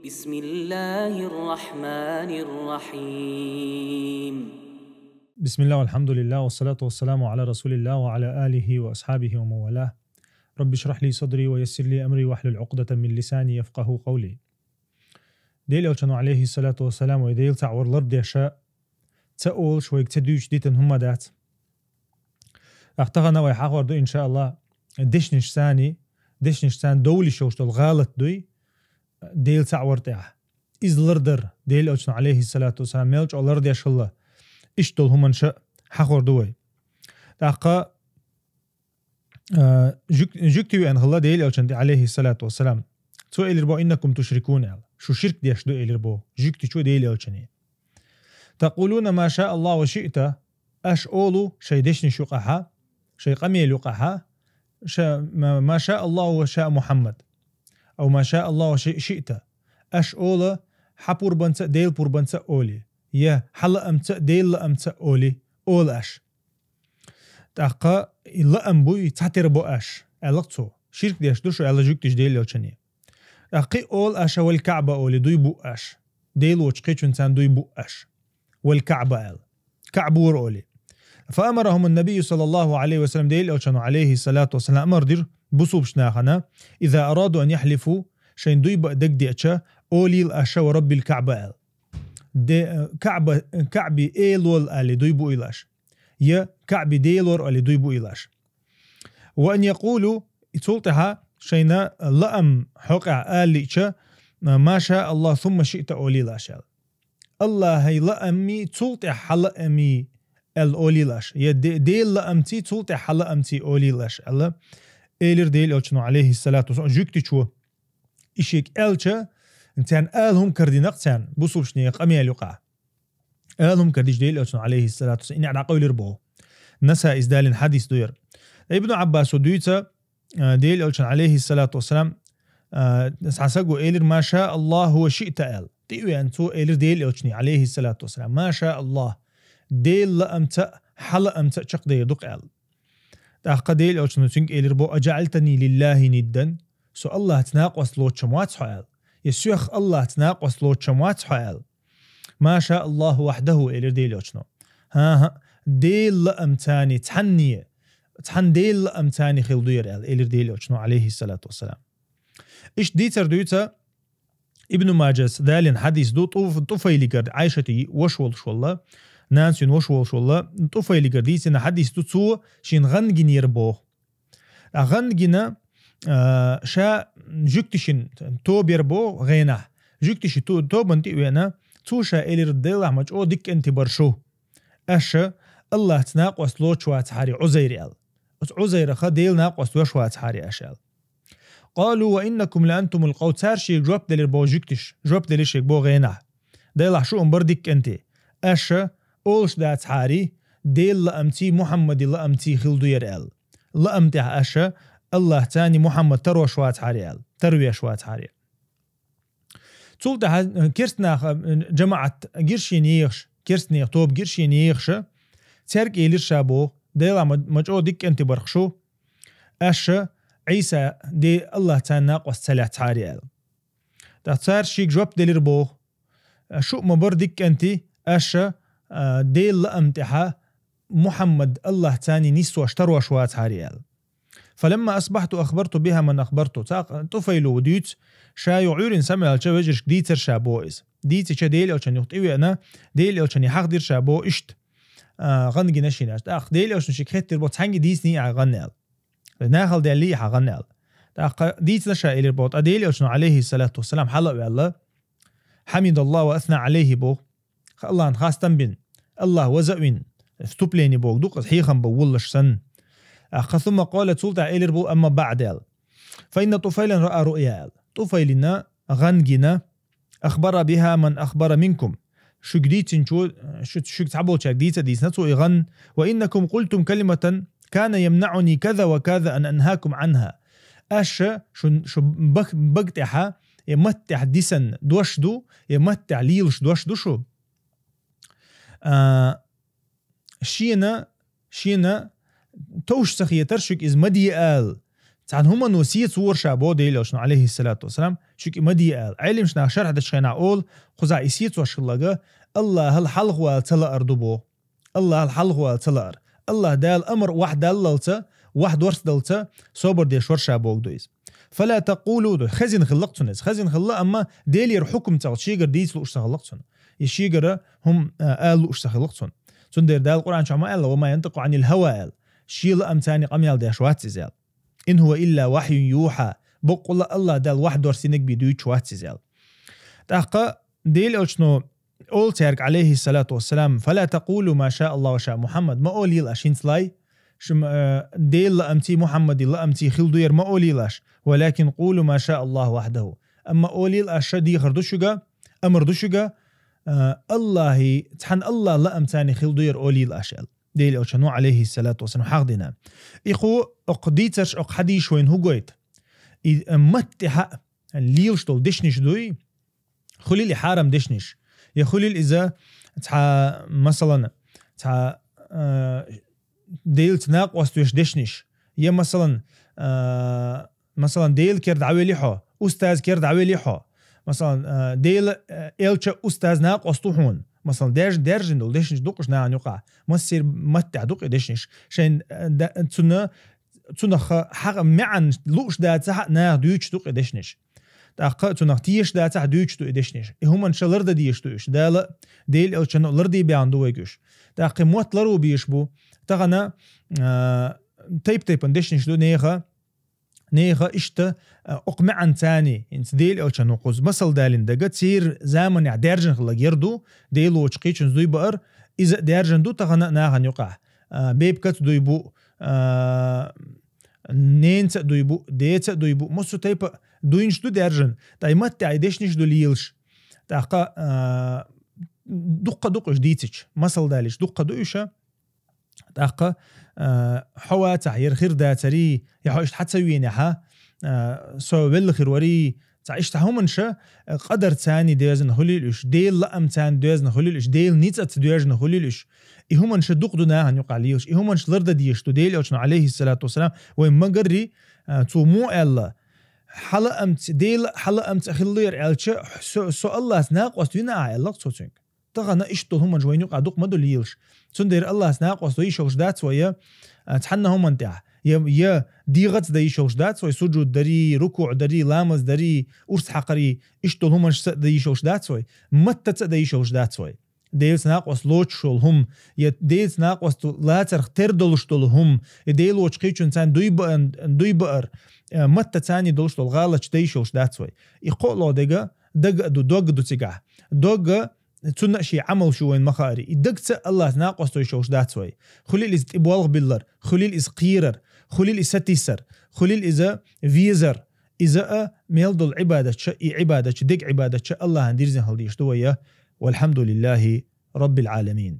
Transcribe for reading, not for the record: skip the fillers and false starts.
بسم الله الرحمن الرحيم. بسم الله والحمد لله والصلاة والسلام على رسول الله وعلى آله وأصحابه ومن والاه. رب اشرح لي صدري ويسر لي أمري واحلل عقدة من لساني يفقه قولي. ديل أوشنو عليه الصلاة والسلام ويديل تعور الأرض ديشا تأول شويك تدوش ديتن هم دات أختغنا ويحاور دو إن شاء الله ديشنش ثاني دولي شوشتو الغالط دوي ديل تعور تاح إز لردر ديل أوشنو عليه الصلاة والسلام ميلج أو لرد يش الله إشتول هم انشاء حاور دوي تاقا جكتوا أن الله ديل أوشنو عليه الصلاة والسلام تو إلربو إنكم تشركون شو شرك ديش دو إلربو جكتوا شو ديل أوشنو تقولون ما شاء الله وشئت أش أولو شي ديشني شقها شي قميل وقها ما شاء الله وشاء محمد أو ما شاء الله وشئت أش أولا حبور بنت ديل بور بنت أولي يا حل أمت ديل أمت أولي أول أش تاقا إلا أمبوي تحتر بو أش ألقتو شرك ديش دوشو ألا جوكتش ديل يوشني أقي أول أش والكعبة أولي دوي بو أش ديل وشقيش انسان دوي بو أش والكعبة كعبور أولي فأمرهم النبي صلى الله عليه وسلم ديل أوشنو عليه الصلاة والسلام أمر دير بصوب شناخنا إذا أرادوا أن يحلفوا شين دوي بقدك ديتشا أولي الأشا ورب الكعبة دي كعبي إيلول ألي دوي بو إلاش يا كعبي ديلور ألي دوي بو إلاش وأن يقولوا تولتها شينا لأم حقع ألي ما شاء الله ثم شئت أولي لاشال الله هي لأمي تولتها حلأمي الأولي لاش يا ديل لأمتي تولتها حلأمتي أولي لاش الله إيلر ديل أوشنو عليه الصلاة والسلام جوكتي شو إشيك ألشا انتان آلهم كردي نقتان بصوب شنيق أمي الوقع آلهم كرديش ديل أوشنو عليه الصلاة والسلام إني على قول ربو نسا إزدال حديث دوير ابن عباس ودويتا ديل أوشنو عليه الصلاة والسلام نسعساقو إيلر ما شاء الله هو شئت آل تيوي أنتو إيلر ديل أوشني عليه الصلاة والسلام ما شاء الله ديل لأمتا حل أمتا شق دي دق آل تاقا ديل أوشنو تنك إيلر بو أجعلتني لله ندا سو الله تناقوس لو تشموات حوال يسوخ الله تناقوس لو تشموات حوال ما شاء الله وحده إيلر ديل أوشنو ها ديل لأمتاني تحن ديل لأمتاني خلدير آل إيلر ديل أوشنو عليه الصلاة والسلام إيش ديتر دويتا ابن ماجس ذالين حديث دو طفيلي قرد عايشتي وشول شوالله نانسين وشول شوالله طفيلي قرديتنا حديث دو تسو شين غنجين يربوه غنجين شا جوكتشين تو بيربو غينه جوكتشي تو بنتي وينا تو شا إلي رديل أحمد أو ديك انت برشو أشا الله تناقوس لو شوات حاري عزير آل عزير خديل ناقوس لو شوات حاري أشال قالوا وإنكم لأنتم القوت سارشي جواب دلير بو جوكتش جواب دلير بو غينه ديل شو بردك انت أشا أولش دات حاري ديل لأمتي محمد لأمتي خلدو يرال لأمتي أشا الله تاني محمد تروى شوات حاري تروي شوات حاري تولتها كيرستنا جماعة جيرشين يخش كيرستني طوب جيرشين يخش ترك إلير شابو ديل مجعو ديك انت برخشو أشا عيسى دي الله تاني ناقوس سلات حاري تختار شيك جواب دلير بو شو مبردك انت أشا ديل لأمتها محمد الله تاني نسوى اشتروا شوات حاريال فلما أصبحت أخبرت بها من أخبرته تفيلو وديت شايو عيرين سمع الشوجرش ديتر شابوئز ديتي شا ديل أوشان يخطئوي أنا ديل أوشان يحقدر شابو إشت غنجي نشيناش تأخ ديل أوشان شكهتر بوت هنجي ديسني عغنال ناخل ديالي عغنال تأخ ديت نشا إلي بوت أديل أوشان عليه الصلاة والسلام حلق الله حمد الله وأثنى عليه بو الله نخاص تنبين الله وزأوين استوبليني بوك دوق حيخا بولش سن ثم قالت سلطة إلير بو أما بعد فإن طفيلا رأى رؤيا طفيلنا غنجنا أخبر بها من أخبر منكم شو جديد شو تعبوا شاك ديس نتو إغن وإنكم قلتم كلمة كان يمنعني كذا وكذا أن أنهاكم عنها شو بقتها يمتع ديسن دوشدو يمتع ليلش دوشدو شو شينا توش سخية ترشك إز مدي آل تعن هم نوسية صور شابو ديل شنو عليه الصلاة والسلام شو كي مدي قال علم شنا شرح دشخنا أول خزع يسيت وشلقة الله هالحلق والتلا أردبو الله هالحلق والتلا الله دال أمر واحد دللته واحد ورث دلته صبر دي شور شابو دويز فلا تقولوا خزين خلقتونس خزين خلق أما ديلير حكم تاع شيغر ديس لو اشتغلقتون يشيغر هم قالوا اشتغلقتون تندير دال القرآن شو ما قال وما ينطق عن الهوى قال شيل أمتاني قميال دي شوات زال إن هو إلا وحي يوحى بقول الله دال واحد ورثينك بيدوي شوات زال تحقق ديل أشنو أول تارك عليه الصلاة والسلام فلا تقولوا ما شاء الله وشاء محمد ما أولي الأشين سلاي شم ديل لأمتي محمد لأمتي خلدير ما أولي لاش ولكن قولوا ما شاء الله وحده أما أولي الأشدي خردوشجا أمر دوشجا الله تحن الله لأمتاني خلدير أولي الأشل ديل أشنو عليه الصلاة والسلام حقدنا إخو أقديتش أقحديش وين هو قيت متها ليلشتول دشنش دوي خلي لي حارم دشنش يا خليل إذا تها مثلا تها ديل تناق واستوش دشنش يا مثلا ديل كرد عويلي حو أستاذ كرد عويلي حو مثلا ديل إلش أستاذ ناق واستوحون مثلا درجن دول دشنش دوقش ناعن يقع مصير متع دوق دشنش شين تنا حق معن لوش دا تح نا دوش دوق دشنش تأقى تناقتيش دا تح دوش دوق دشنش هم إن شاء الله رد ديش دوش دال ديل إلش لردي بيعندو يجوش تأقى موت لرو بيشبو تغنى تيب دشنش دو نيخا إشتا أقمعن تاني إنت ديل أو شنوقوز مثل دالين دقا تصير زامن يعدارجن خلاق يردو ديلو وشقيتشن زوي بقر إذا دارجن دو تغنى ناغن يقع بيبكت دو يبو نينت دو يبو ديت دو يبو مصو تيب دوينش دو دارجن تاي مت عيدشنش دو ليلش تاقا دقة جديتش مثل داليش دقة دويشة تاقا حوا تعير خير داتري يحوش حتى وينها سو بالخير وري تعيش تهمنشا قدر ثاني ديزن هوليلش ديل لام ثان ديزن هوليلش ديل نيت ديزن هوليلش يهمنش دقدنا هن يقاليش يهمنش لرد ديش ديل اوشن عليه الصلاه والسلام وين مغري تو مو الله حلا امت ديل حلا امت خلير الش سو الله ناقص وينا الله صوتك تغنى إيش هم جوينيو قادوق ما دوليلش تندير الله سناق وستوي شوشدات سويا تحنا هم انتع يا ديغت داي شوشدات سوي سجود دري ركوع دري لامز دري أرس حقري إيش هم داي شوشدات سوي متى داي شوشدات سوي ديل سناق وسلوش شول هم يا ديل سناق وست لا ترختر دولش دول هم ديل وشقيتشون تان دوي بقر متى تاني دولش دول غالش داي شوشدات سوي يقولوا دقا دو تيجا دوغ تسنى شيء عمل شو وين مخاري يدقت الله ناقص تويشوش دات سوي خليل إز إبوالغ بيلر خليل إز قيرر خليل إز ستيسر خليل إذا فيزر إذا ميلد العبادة عبادة دق عبادة الله هندير زين هالديش دوية والحمد لله رب العالمين.